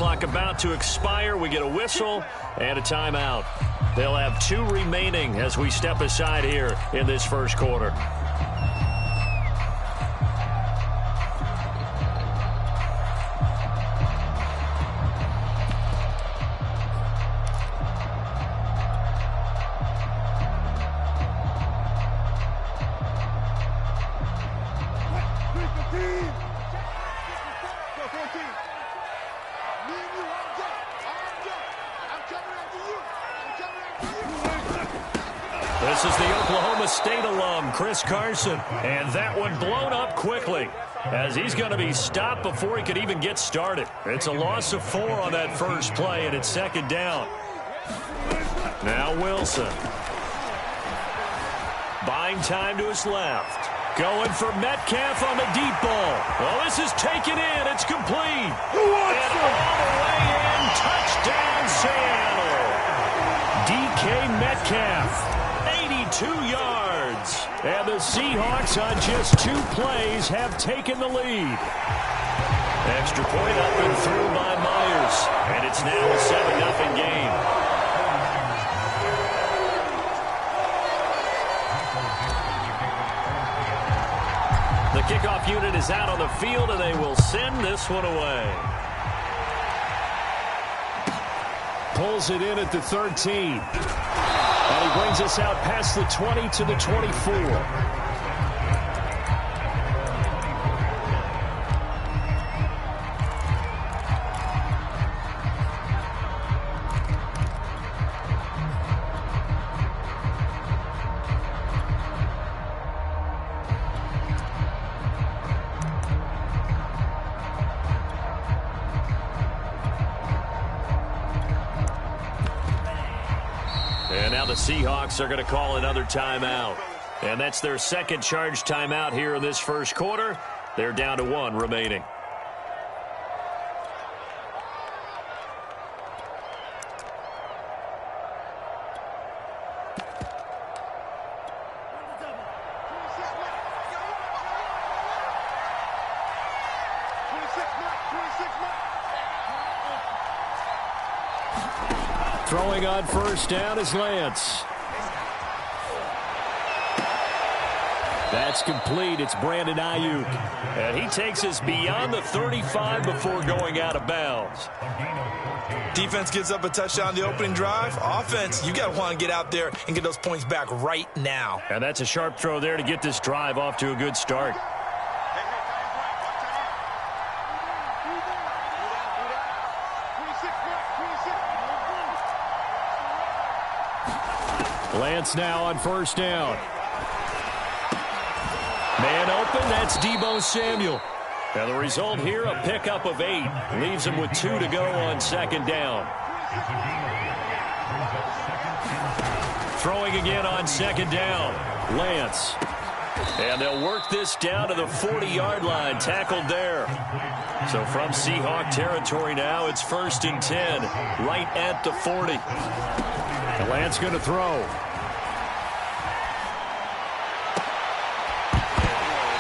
clock about to expire. We get a whistle and a timeout. They'll have 2 remaining as we step aside here in this first quarter. This is the Oklahoma State alum, Chris Carson. And that one blown up quickly as he's going to be stopped before he could even get started. It's a loss of 4 on that first play, and it's second down. Now Wilson. Buying time to his left. Going for Metcalf on the deep ball. Well, this is taken in. It's complete. And all the way in. Touchdown, Seattle. DK Metcalf. 82 yards. And the Seahawks on just 2 plays have taken the lead. Extra point up and through by Myers. And it's now a 7-0 game. The kickoff unit is out on the field, and they will send this one away. Pulls it in at the 13. And he brings us out past the 20 to the 24. And now the Seahawks are going to call another timeout. And that's their second charge timeout here in this first quarter. They're down to 1 remaining. Throwing on first down is Lance. That's complete. It's Brandon Ayuk. And he takes us beyond the 35 before going out of bounds. Defense gets up a touchdown the opening drive. Offense, you got to want to get out there and get those points back right now. And that's a sharp throw there to get this drive off to a good start. Lance now on first down. Man open, that's Deebo Samuel. And the result here, a pickup of 8. Leaves him with 2 to go on second down. Throwing again on second down. Lance. And they'll work this down to the 40-yard line. Tackled there. So from Seahawk territory now, it's 1st and 10. Right at the 40. And Lance going to throw.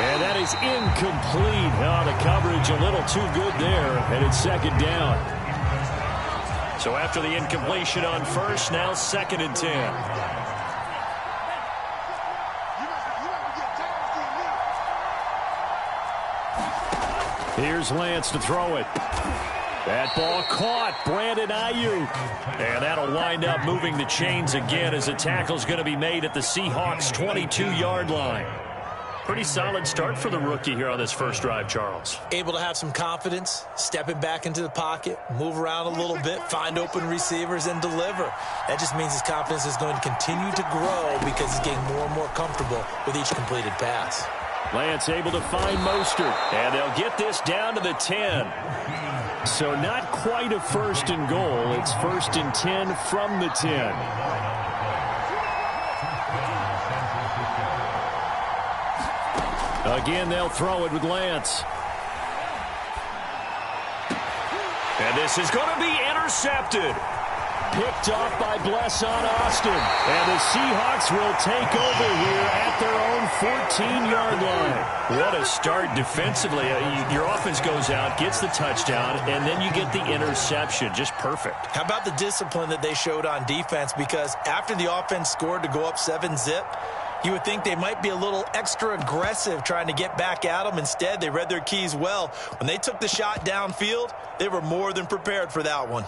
And that is incomplete. Oh, the coverage a little too good there, and it's second down. So after the incompletion on first, now 2nd and 10. Here's Lance to throw it. That ball caught. Brandon Ayuk. And that'll wind up moving the chains again as a tackle's going to be made at the Seahawks' 22-yard line. Pretty solid start for the rookie here on this first drive, Charles. Able to have some confidence, stepping back into the pocket, move around a little bit, find open receivers, and deliver. That just means his confidence is going to continue to grow because he's getting more and more comfortable with each completed pass. Lance able to find Mostert, and they'll get this down to the 10. So not quite a 1st and goal. It's 1st and 10 from the 10. Again, they'll throw it with Lance. And this is going to be intercepted. picked off by Bless on Austin. And the Seahawks will take over here at their own 14-yard line. What a start defensively. Your offense goes out, gets the touchdown, and then you get the interception. Just perfect. How about the discipline that they showed on defense? Because after the offense scored to go up 7-zip, you would think they might be a little extra aggressive trying to get back at them. Instead, they read their keys well. When they took the shot downfield, they were more than prepared for that one.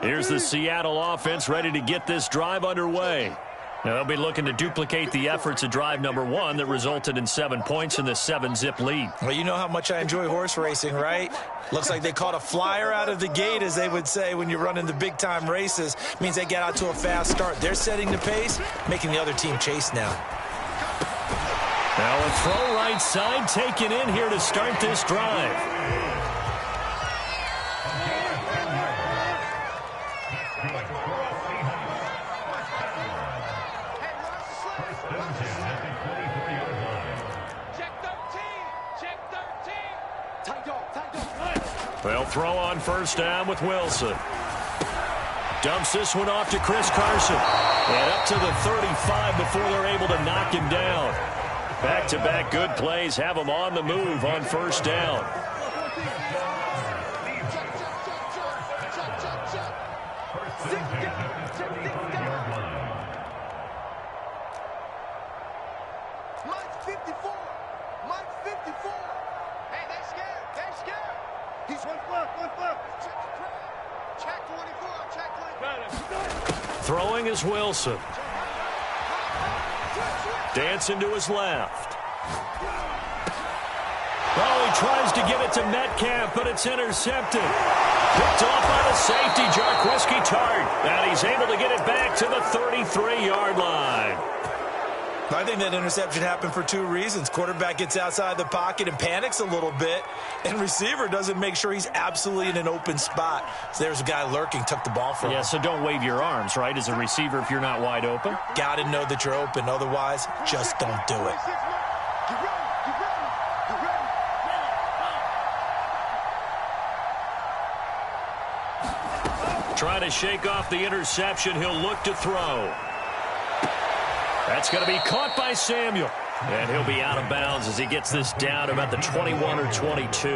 Here's the Seattle offense ready to get this drive underway. Now, they'll be looking to duplicate the efforts of drive number 1 that resulted in 7 points in the 7-zip lead. Well, you know how much I enjoy horse racing, right? Looks like they caught a flyer out of the gate, as they would say when you're running the big-time races. Means they get out to a fast start. They're setting the pace, making the other team chase now. Now a throw right side taken in here to start this drive. They'll throw on first down with Wilson. Dumps this one off to Chris Carson. And up to the 35 before they're able to knock him down. Back-to-back good plays have him on the move on first down. Throwing is Wilson. Dancing to his left. Oh, he tries to get it to Metcalf, but it's intercepted. Picked off by the safety, Jarquiski Tart. And he's able to get it back to the 33-yard line. I think that interception happened for 2 reasons. Quarterback gets outside the pocket and panics a little bit, and receiver doesn't make sure he's absolutely in an open spot. So there's a guy lurking, took the ball from him. Yeah, so don't wave your arms, right, as a receiver if you're not wide open. Got to know that you're open. Otherwise, just don't do it. Trying to shake off the interception. He'll look to throw. That's going to be caught by Samuel. And he'll be out of bounds as he gets this down about the 21 or 22.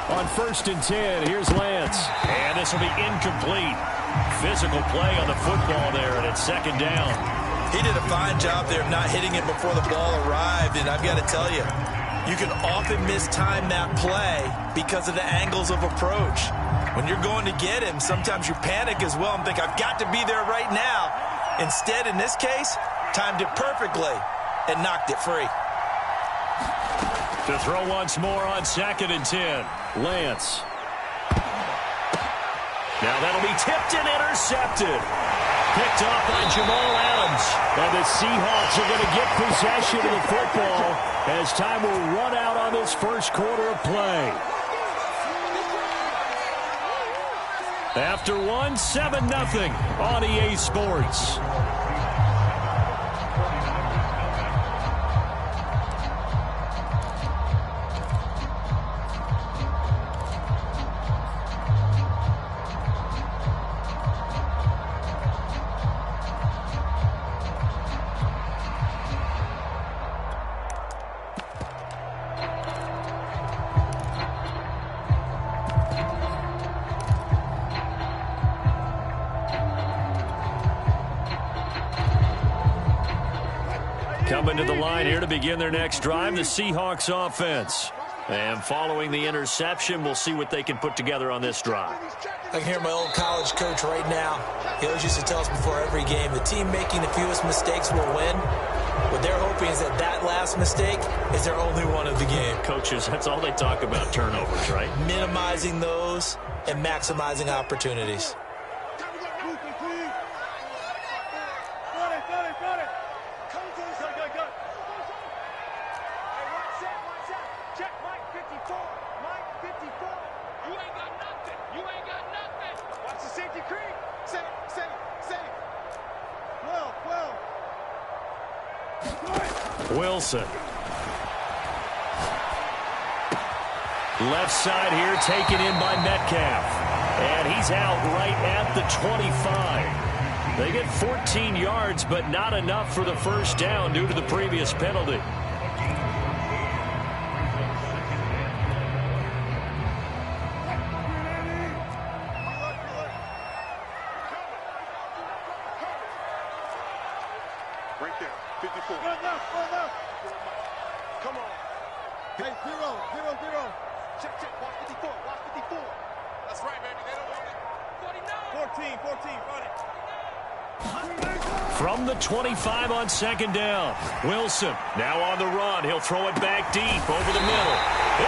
On first and 10, here's Lance. And this will be incomplete. Physical play on the football there, and it's second down. He did a fine job there of not hitting it before the ball arrived, and I've got to tell you, you can often mistime that play because of the angles of approach. When you're going to get him, sometimes you panic as well and think, I've got to be there right now. Instead, in this case, timed it perfectly and knocked it free. To throw once more on second and 10. Lance. Now that'll be tipped and intercepted. Picked off by Jamal Adams. And the Seahawks are going to get possession of the football as time will run out on this first quarter of play. After one, 7-0 on EA Sports. Coming to the line here to begin their next drive, the Seahawks offense. And following the interception, we'll see what they can put together on this drive. I can hear my old college coach right now. He always used to tell us before every game, the team making the fewest mistakes will win. What they're hoping is that that last mistake is their only one of the game. Coaches, that's all they talk about, turnovers, right? Minimizing those and maximizing opportunities. Wilson. Left side here taken in by Metcalf. And he's out right at the 25. They get 14 yards, but not enough for the first down due to the previous penalty. Right there, 54. Come on. Hey, 0. Check. Watch 54. That's right, baby. They don't want it. 14. Run it. From the 25 on second down. Wilson now on the run. He'll throw it back deep over the middle.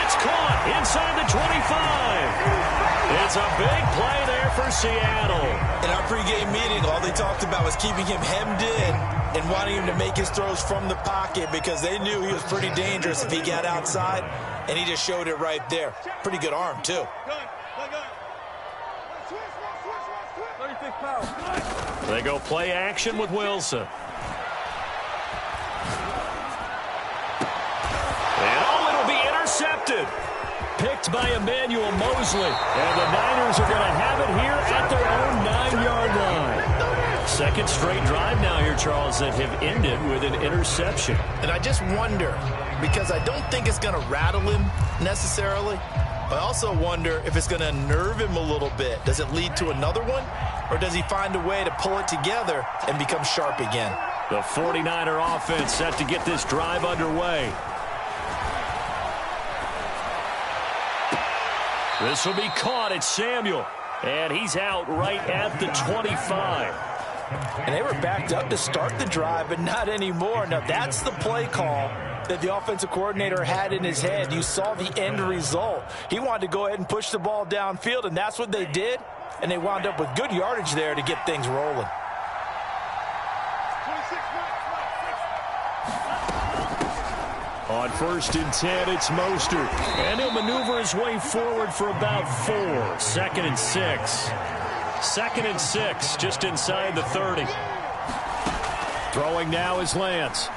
It's caught inside the 25. It's a big play there for Seattle. In our pregame meeting, all they talked about was keeping him hemmed in and wanting him to make his throws from the pocket because they knew he was pretty dangerous if he got outside, and he just showed it right there. Pretty good arm, too. 36 pounds. They go play action with Wilson. And it'll be intercepted. Picked by Emmanuel Mosley. And the Niners are going to have it here at their own 9-yard line. Second straight drive now here, Charles, that have ended with an interception. And I just wonder, because I don't think it's going to rattle him necessarily, I also wonder if it's going to nerve him a little bit. Does it lead to another one? Or does he find a way to pull it together and become sharp again? The 49er offense set to get this drive underway. This will be caught. It's Samuel. And he's out right at the 25. And they were backed up to start the drive, but not anymore. Now, that's the play call that the offensive coordinator had in his head. You saw the end result. He wanted to go ahead and push the ball downfield, and that's what they did. And they wound up with good yardage there to get things rolling. On 1st and 10, it's Mostert. And he'll maneuver his way forward for about 4. 2nd and 6. 2nd and 6, just inside the 30. Throwing now is Lance.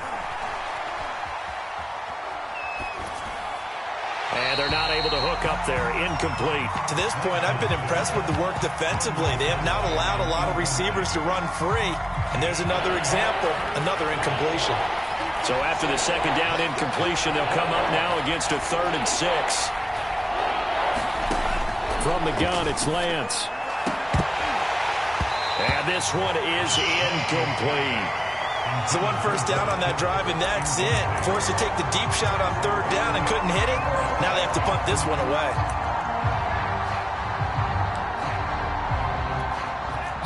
And they're not able to hook up there. Incomplete. To this point, I've been impressed with the work defensively. They have not allowed a lot of receivers to run free. And there's another example, another incompletion. So after the second down incompletion, they'll come up now against a 3rd and 6. From the gun, it's Lance. And this one is incomplete. So 1 first down on that drive, and that's it. Forced to take the deep shot on 3rd down and couldn't hit it. Now they have to punt this one away.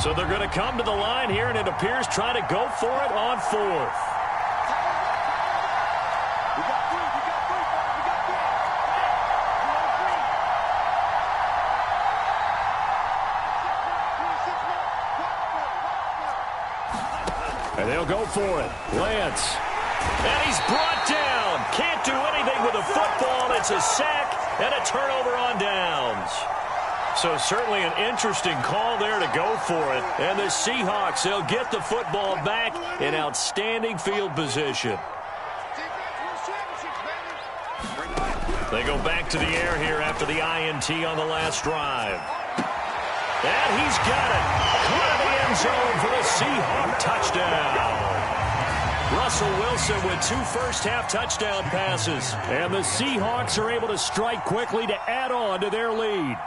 So they're going to come to the line here, and it appears trying to go for it on 4th. And they'll go for it. Lance. And he's brought down. Can't do anything with the football. It's a sack and a turnover on downs. So certainly an interesting call there to go for it. And the Seahawks, they'll get the football back in outstanding field position. They go back to the air here after the INT on the last drive. And he's got it. Caught in the end zone for the Seahawk touchdown. Russell Wilson with 2 first-half touchdown passes. And the Seahawks are able to strike quickly to add on to their lead.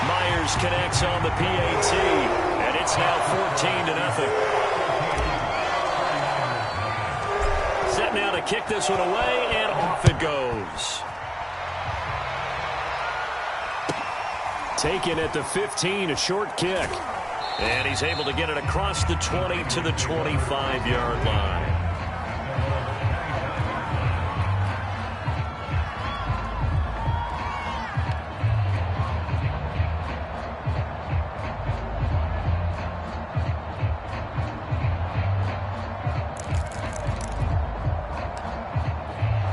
Myers connects on the PAT. And it's now 14-0. Set now to kick this one away, and off it goes. Taken at the 15, a short kick. And he's able to get it across the 20 to the 25-yard line.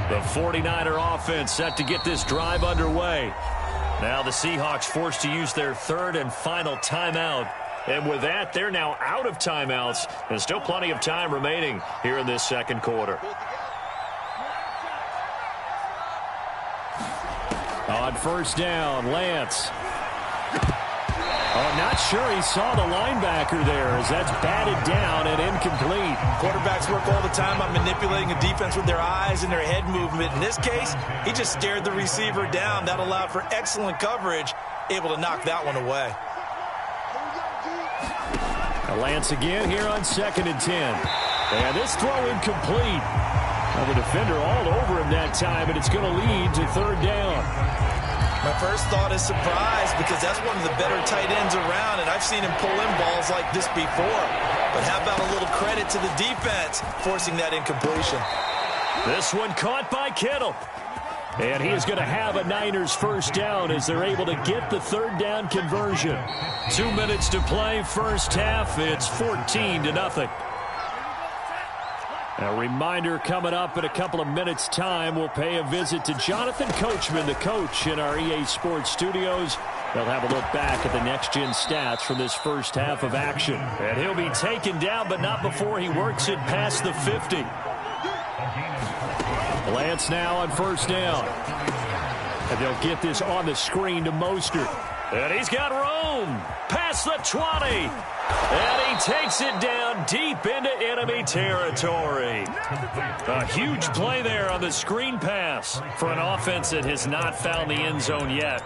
The 49er offense set to get this drive underway. Now the Seahawks forced to use their 3rd and final timeout And with that, they're now out of timeouts. And still plenty of time remaining here in this second quarter. On first down, Lance. Oh, not sure he saw the linebacker there as that's batted down and incomplete. Quarterbacks work all the time on manipulating a defense with their eyes and their head movement. In this case, he just stared the receiver down. That allowed for excellent coverage, able to knock that one away. Lance again here on 2nd and 10. And this throw incomplete. Well, the defender all over him that time, and it's going to lead to 3rd down. My first thought is surprise because that's one of the better tight ends around, and I've seen him pull in balls like this before. But how about a little credit to the defense forcing that incompletion? This one caught by Kittle. And he is going to have a Niners first down as they're able to get the 3rd down conversion. 2 minutes to play, first half. It's 14-0. A reminder coming up in a couple of minutes' time. We'll pay a visit to Jonathan Coachman, the coach in our EA Sports studios. They'll have a look back at the next-gen stats from this first half of action. And he'll be taken down, but not before he works it past the 50. Lance now on first down. And they'll get this on the screen to Mostert. And he's got room past the 20. And he takes it down deep into enemy territory. A huge play there on the screen pass for an offense that has not found the end zone yet.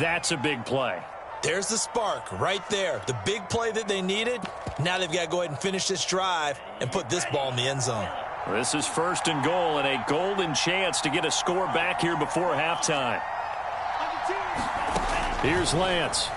That's a big play. There's the spark right there. The big play that they needed. Now they've got to go ahead and finish this drive and put this ball in the end zone. This is 1st and goal and a golden chance to get a score back here before halftime. Here's Lance.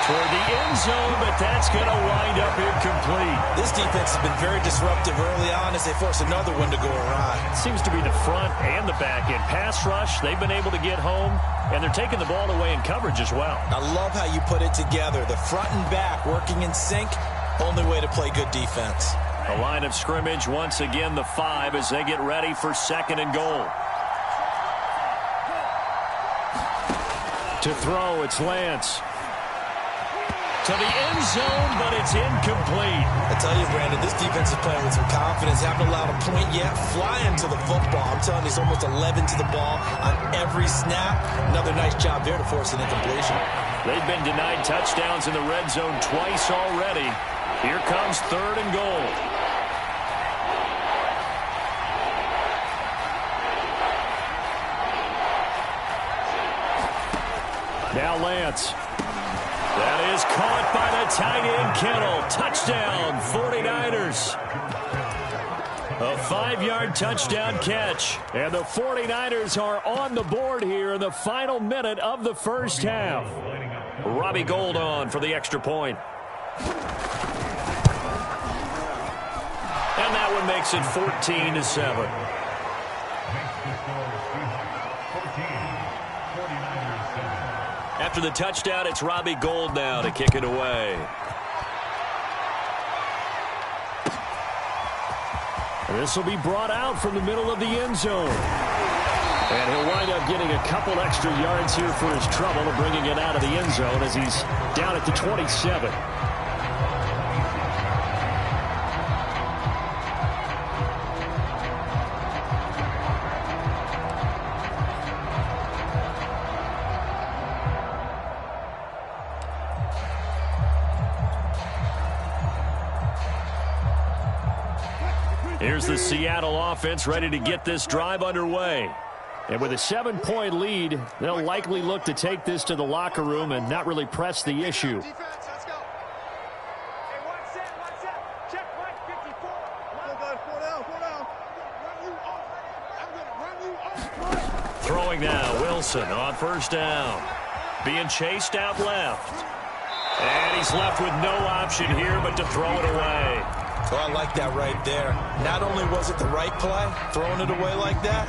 Toward the end zone, but that's going to wind up incomplete. This defense has been very disruptive early on as they force another one to go awry. Seems to be the front and the back end. Pass rush, they've been able to get home, and they're taking the ball away in coverage as well. I love how you put it together. The front and back working in sync, only way to play good defense. The line of scrimmage, once again, the 5 as they get ready for 2nd and goal. To throw, it's Lance. To the end zone, but it's incomplete. I tell you, Brandon, this defense is playing with some confidence. Haven't allowed a point yet. Flying to the football. I'm telling you, it's almost 11 to the ball on every snap. Another nice job there to force an incompletion. They've been denied touchdowns in the red zone twice already. Here comes 3rd and goal. Now Lance. That is caught by the tight end, Kittle. Touchdown, 49ers. A 5-yard touchdown catch. And the 49ers are on the board here in the final minute of the first half. Robbie Gould on for the extra point. And that one makes it 14-7. After the touchdown, it's Robbie Gould now to kick it away. This will be brought out from the middle of the end zone. And he'll wind up getting a couple extra yards here for his trouble of bringing it out of the end zone as he's down at the 27. Here's the Seattle offense ready to get this drive underway. And with a 7-point lead, they'll likely look to take this to the locker room and not really press the issue. Throwing now, Wilson on first down. Being chased out left. And he's left with no option here but to throw it away. Oh, I like that right there. Not only was it the right play, throwing it away like that,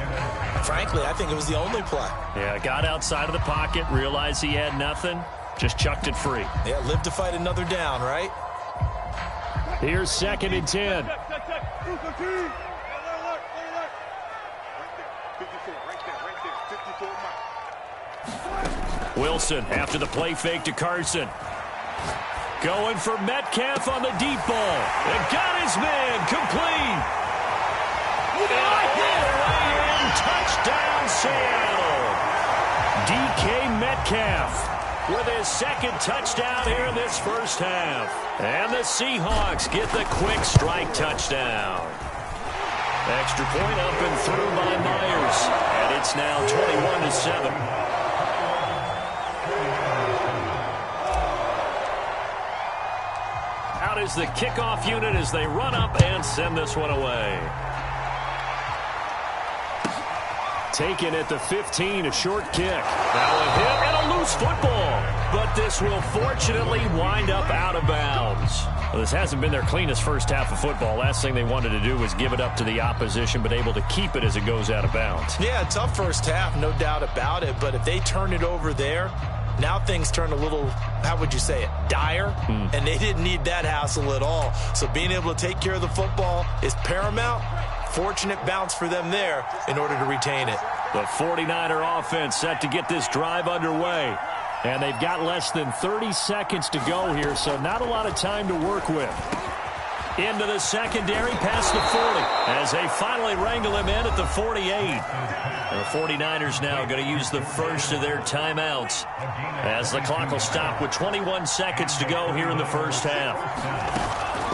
frankly, I think it was the only play. Yeah, got outside of the pocket, realized he had nothing, just chucked it free. Yeah, live to fight another down, right? Here's 2nd and 10. Wilson after the play fake to Carson. Going for Metcalf on the deep ball. And got his man complete. And all the way in. Touchdown, Seattle. DK Metcalf with his second touchdown here in this first half. And the Seahawks get the quick strike touchdown. Extra point up and through by Myers. And it's now 21-7. Out is the kickoff unit as they run up and send this one away. Taken at the 15, a short kick. Now a hit and a loose football. But this will fortunately wind up out of bounds. Well, this hasn't been their cleanest first half of football. Last thing they wanted to do was give it up to the opposition, but able to keep it as it goes out of bounds. Yeah, tough first half, no doubt about it. But if they turn it over there, now things turn a little, how would you say it, dire? And they didn't need that hassle at all. So being able to take care of the football is paramount. Fortunate bounce for them there in order to retain it. The 49er offense set to get this drive underway. And they've got less than 30 seconds to go here, so not a lot of time to work with. Into the secondary, past the 40, as they finally wrangle him in at the 48. The 49ers now going to use the first of their timeouts as the clock will stop with 21 seconds to go here in the first half.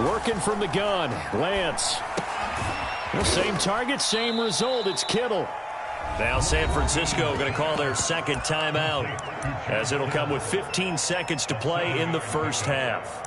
Working from the gun, Lance. The same target, same result. It's Kittle. Now San Francisco going to call their second timeout as it'll come with 15 seconds to play in the first half.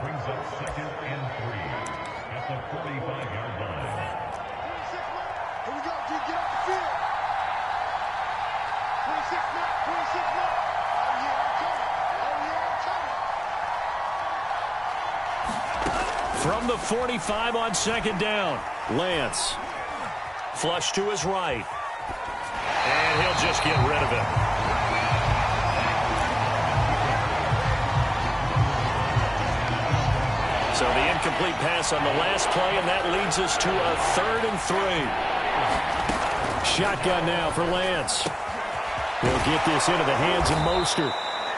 From the 45 on second down, Lance. Flush to his right. And he'll just get rid of it. So the incomplete pass on the last play, and that leads us to a 3rd and 3. Shotgun now for Lance. He'll get this into the hands of Mostert.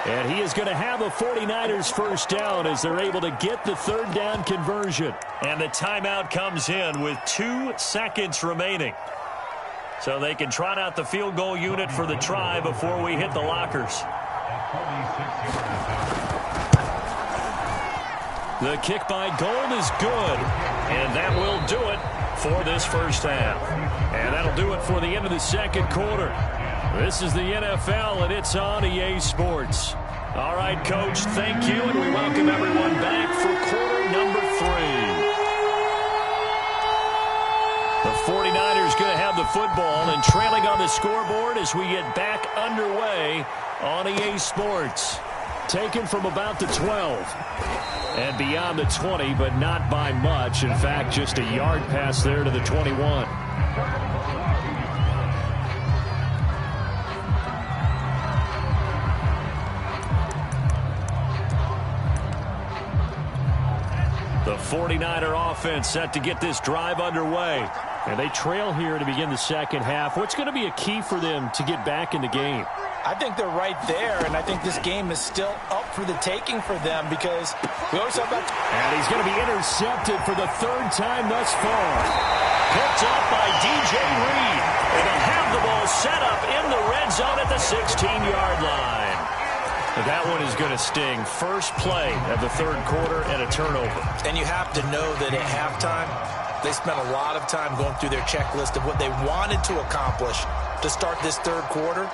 And he is going to have a 49ers first down as they're able to get the 3rd down conversion. And the timeout comes in with 2 seconds remaining. So they can trot out the field goal unit for the try before we hit the lockers. The kick by Gold is good. And that will do it for this first half. And that'll do it for the end of the second quarter. This is the NFL, and it's on EA Sports. All right, Coach, thank you, and we welcome everyone back for quarter number 3. The 49ers going to have the football and trailing on the scoreboard as we get back underway on EA Sports. Taken from about the 12 and beyond the 20, but not by much. In fact, just a yard pass there to the 21. The 49er offense set to get this drive underway. And they trail here to begin the second half. What's going to be a key for them to get back in the game? I think they're right there, and I think this game is still up for the taking for them because we always talk about... And he's going to be intercepted for the 3rd time thus far. Picked up by DJ Reed. And they'll have the ball set up in the red zone at the 16-yard line. That one is going to sting. First play of the 3rd quarter and a turnover. And you have to know that at halftime, they spent a lot of time going through their checklist of what they wanted to accomplish to start this 3rd quarter.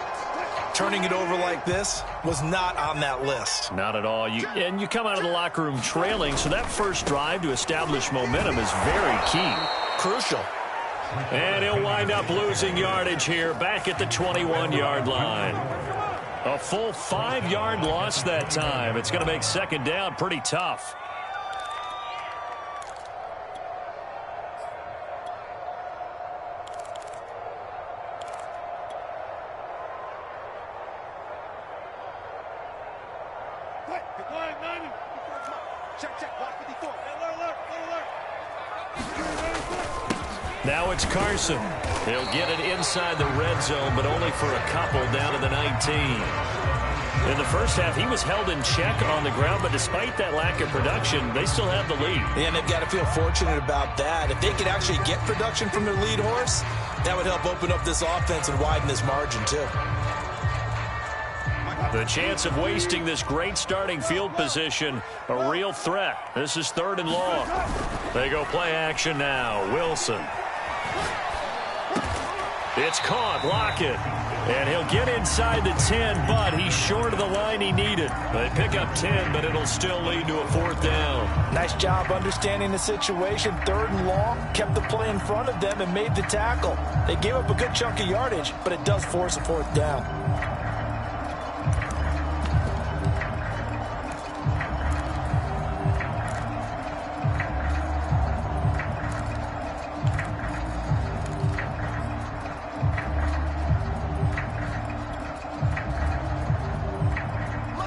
Turning it over like this was not on that list. Not at all. And you come out of the locker room trailing, so that first drive to establish momentum is very key. Crucial. And he'll wind up losing yardage here back at the 21-yard line. A full 5-yard loss that time. It's going to make second down pretty tough. Now it's Carson. He'll get it inside the red zone, but only for a couple down to the 19. In the first half, he was held in check on the ground, but despite that lack of production, they still have the lead. Yeah, and they've got to feel fortunate about that. If they could actually get production from their lead horse, that would help open up this offense and widen this margin, too. The chance of wasting this great starting field position, a real threat. This is 3rd and long. They go play action now. Wilson. It's caught. Lockett. And he'll get inside the 10, but he's short of the line he needed. They pick up 10, but it'll still lead to a 4th down. Nice job understanding the situation. 3rd and long, kept the play in front of them and made the tackle. They gave up a good chunk of yardage, but it does force a 4th down.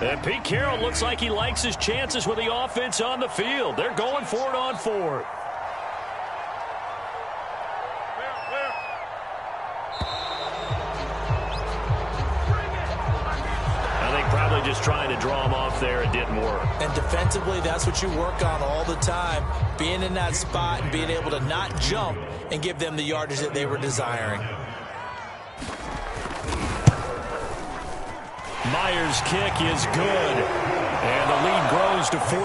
And Pete Carroll looks like he likes his chances with the offense on the field. They're going for it on 4th. I think probably just trying to draw him off there. It didn't work. And defensively, that's what you work on all the time. Being in that spot and being able to not jump and give them the yardage that they were desiring. Myers' kick is good. And the lead grows to 14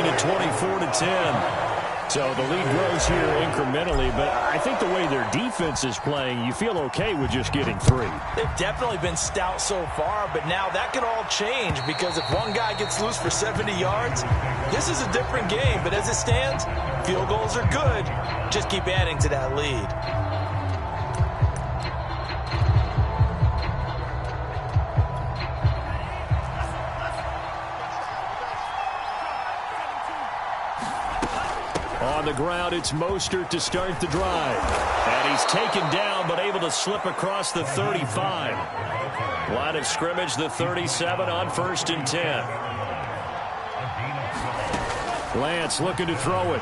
at 24-10. So the lead grows here incrementally, but I think the way their defense is playing, you feel okay with just getting 3. They've definitely been stout so far, but now that could all change because if one guy gets loose for 70 yards, this is a different game. But as it stands, field goals are good. Just keep adding to that lead. On the ground, it's Mostert to start the drive. And he's taken down, but able to slip across the 35. Line of scrimmage, the 37 on 1st and 10. Lance looking to throw it.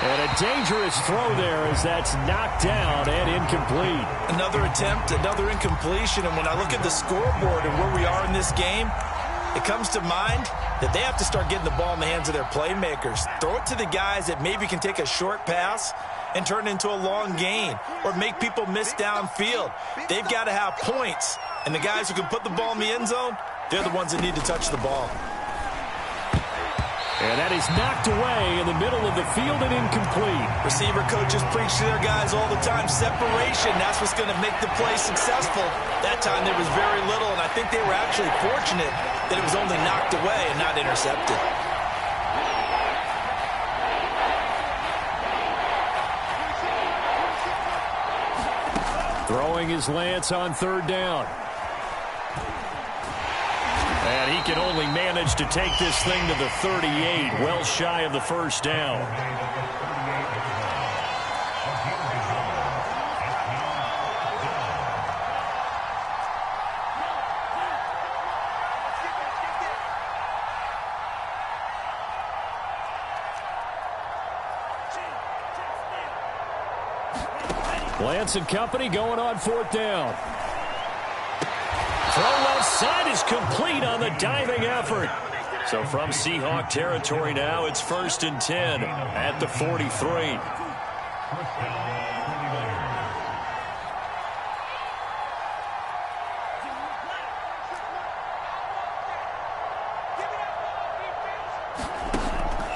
And a dangerous throw there as that's knocked down and incomplete. Another attempt, another incompletion. And when I look at the scoreboard and where we are in this game, it comes to mind that they have to start getting the ball in the hands of their playmakers. Throw it to the guys that maybe can take a short pass and turn it into a long gain or make people miss downfield. They've got to have points. And the guys who can put the ball in the end zone, they're the ones that need to touch the ball. And that is knocked away in the middle of the field and incomplete. Receiver coaches preach to their guys all the time. Separation, that's what's going to make the play successful. That time there was very little, and I think they were actually fortunate that it was only knocked away and not intercepted. Throwing is Lance on 3rd down. And he can only manage to take this thing to the 38, well shy of the 1st down. Lance and company going on 4th down. Throw left side is complete on the diving effort. So from Seahawk territory now, it's 1st and 10 at the 43.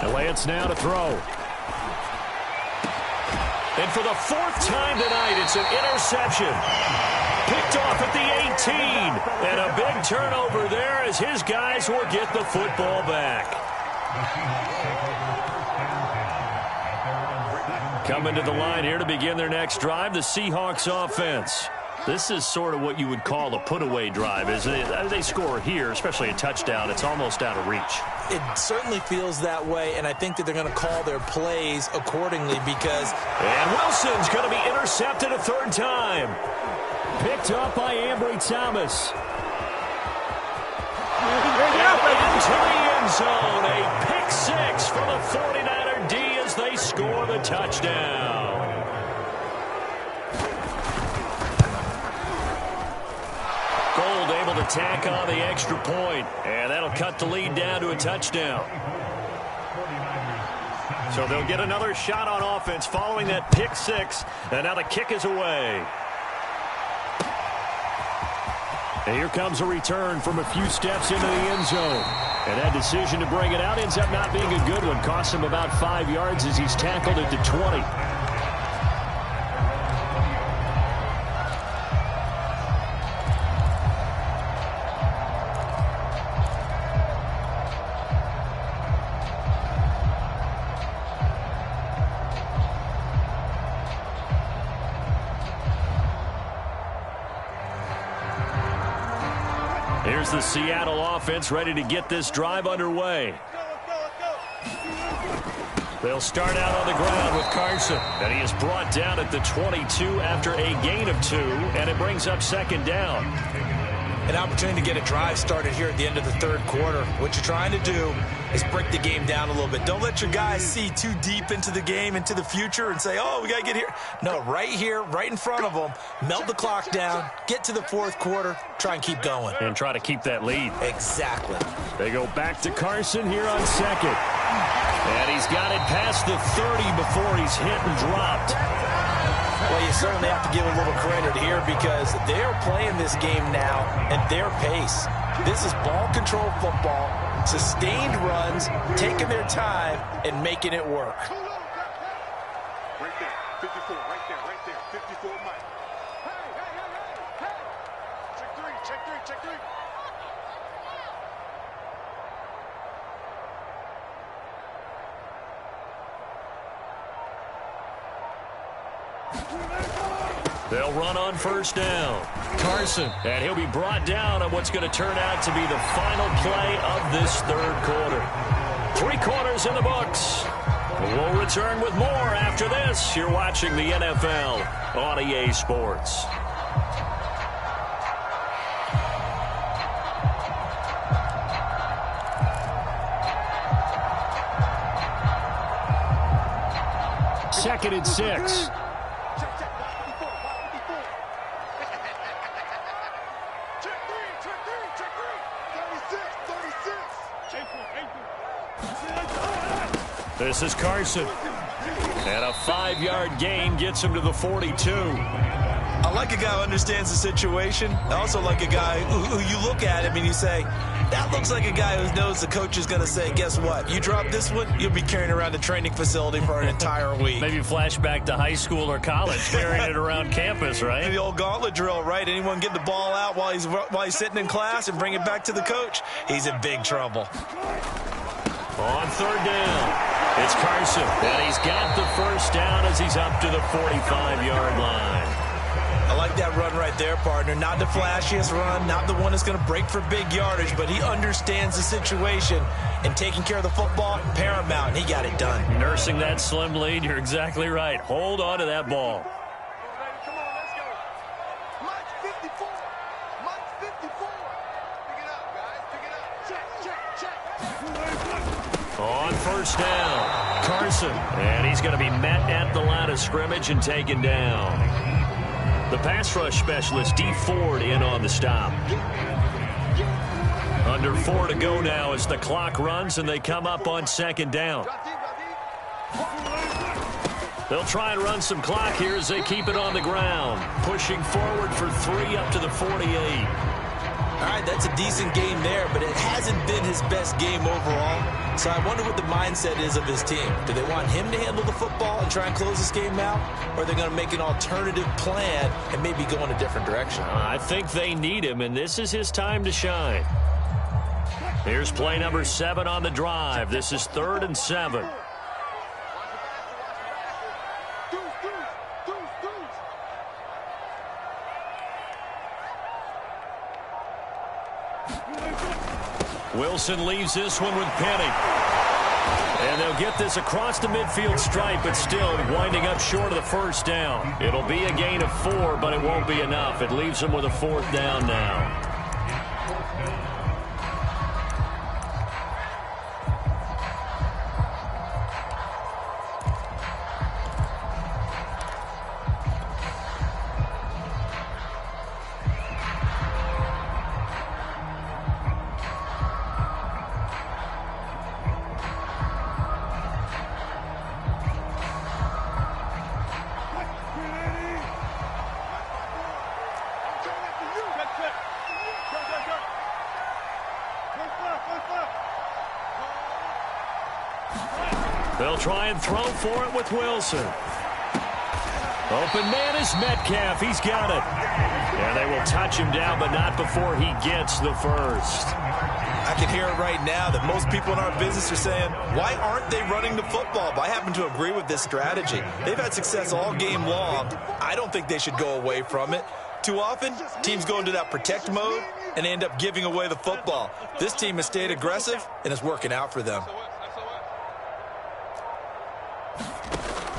And Lance now to throw. And for the 4th time tonight, it's an interception. Picked off at the 18. And a big turnover there as his guys will get the football back. Coming to the line here to begin their next drive, the Seahawks offense. This is sort of what you would call a put-away drive, isn't it? They score here, especially a touchdown. It's almost out of reach. It certainly feels that way, and I think that they're going to call their plays accordingly because... And Wilson's going to be intercepted a 3rd time. Picked up by Ambry Thomas. And into the end zone. A pick 6 for the 49er D as they a touchdown. Gold able to tack on the extra point, and that'll cut the lead down to a touchdown. So they'll get another shot on offense following that pick six, and now the kick is away. And here comes a return from a few steps into the end zone. And that decision to bring it out ends up not being a good one. Costs him about 5 yards as he's tackled at the 20. Here's the Seattle offense ready to get this drive underway. They'll start out on the ground with Carson. And he is brought down at the 22 after a gain of 2, and it brings up second down. An opportunity to get a drive started here at the end of the third quarter. What you're trying to do is break the game down a little bit. Don't let your guys see too deep into the game, into the future, and say, oh, we got to get here. No, right here, right in front of them, melt the clock down, get to the fourth quarter, try and keep going. And try to keep that lead. Exactly. They go back to Carson here on second. And he's got it past the 30 before he's hit and dropped. Well, you certainly have to give a little credit here because they're playing this game now at their pace. This is ball control football, sustained runs, taking their time, and making it work. Right there, 54, right there, 54, Mike. Hey. Check three. They'll run on first down. Carson, and he'll be brought down on what's going to turn out to be the final play of this third quarter. 3 quarters in the books. We'll return with more after this. You're watching the NFL on EA Sports. Second and 6. This is Carson. And a 5-yard gain gets him to the 42. I like a guy who understands the situation. I also like a guy who you look at him and you say, that looks like a guy who knows the coach is going to say, guess what? You drop this one, you'll be carrying around the training facility for an entire week. Maybe flashback to high school or college, carrying it around campus, right? The old gauntlet drill, right? Anyone get the ball out while he's sitting in class and bring it back to the coach, he's in big trouble. On third down, it's Carson, and he's got the first down as he's up to the 45-yard line. I like that run right there, partner. Not the flashiest run, not the one that's going to break for big yardage, but he understands the situation, and taking care of the football, paramount, and he got it done. Nursing that slim lead, you're exactly right. Hold on to that ball. Come on, let's go. Mike's 54. Mike's 54. Pick it up, guys. Pick it up. Check. On first down, Carson, and he's going to be met at the line of scrimmage and taken down. The pass rush specialist, D. Ford, in on the stop. Under 4 to go now as the clock runs and they come up on second down. They'll try and run some clock here as they keep it on the ground. Pushing forward for 3 up to the 48. All right, that's a decent game there, but it hasn't been his best game overall. So I wonder what the mindset is of his team. Do they want him to handle the football and try and close this game out? Or are they going to make an alternative plan and maybe go in a different direction? I think they need him, and this is his time to shine. Here's play number 7 on the drive. This is 3rd and 7. Wilson leaves this one with Penny. And they'll get this across the midfield stripe, but still winding up short of the first down. It'll be a gain of 4, but it won't be enough. It leaves them with a 4th down now. They'll try and throw for it with Wilson. Open man is Metcalf. He's got it. And they will touch him down, but not before he gets the first. I can hear it right now that most people in our business are saying, why aren't they running the football? But I happen to agree with this strategy. They've had success all game long. I don't think they should go away from it. Too often, teams go into that protect mode and end up giving away the football. This team has stayed aggressive, and it's working out for them.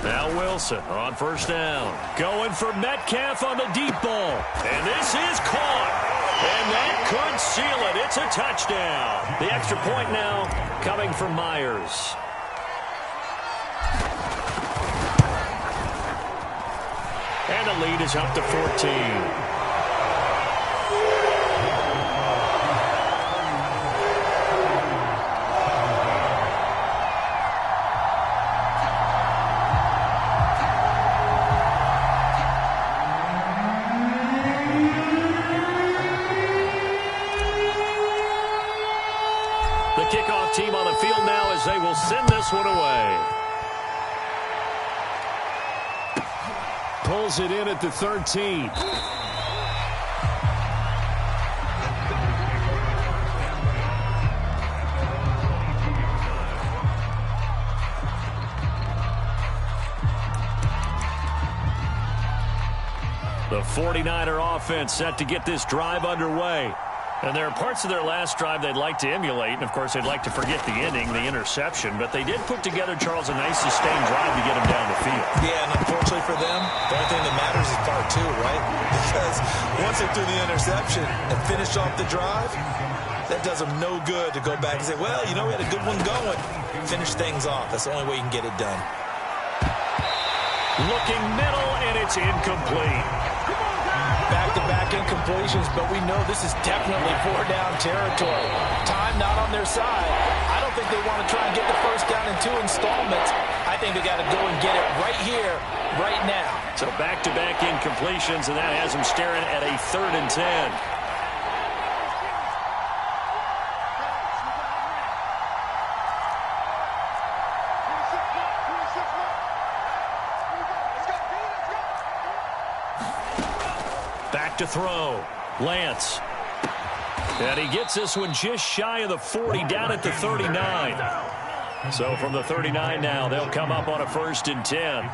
Now Wilson on first down. Going for Metcalf on the deep ball. And this is caught. And that could seal it. It's a touchdown. The extra point now coming from Myers. And the lead is up to 14. Kickoff team on the field now as they will send this one away. Pulls it in at the 13. The 49er offense set to get this drive underway. And there are parts of their last drive they'd like to emulate. And, of course, they'd like to forget the ending, the interception. But they did put together, Charles, a nice sustained drive to get them down the field. Yeah, and unfortunately for them, the only thing that matters is part two, right? Because once they threw the interception and finished off the drive, that does them no good to go back and say, well, you know, we had a good one going. Finish things off. That's the only way you can get it done. Looking middle, and it's incomplete. Back-to-back incompletions, but we know this is definitely four-down territory. Time not on their side. I don't think they want to try and get the first down in 2 installments. I think they got to go and get it right here, right now. So back-to-back incompletions, and that has them staring at a 3rd and 10. To throw. Lance. And he gets this one just shy of the 40, down at the 39. So from the 39 now, they'll come up on a 1st and 10.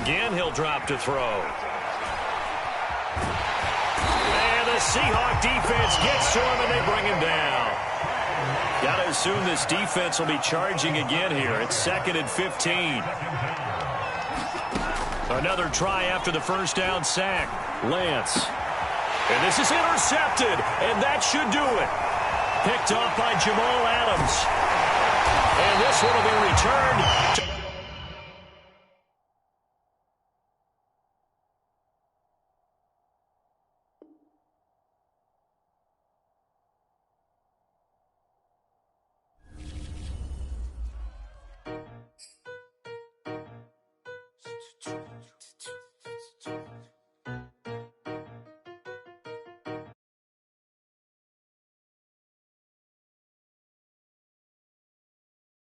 Again, he'll drop to throw. And the Seahawk defense gets to him, and they bring him down. Got to assume this defense will be charging again here. It's 2nd and 15. Another try after the first down sack. Lance. And this is intercepted, and that should do it. Picked off by Jamal Adams. And this one will be returned to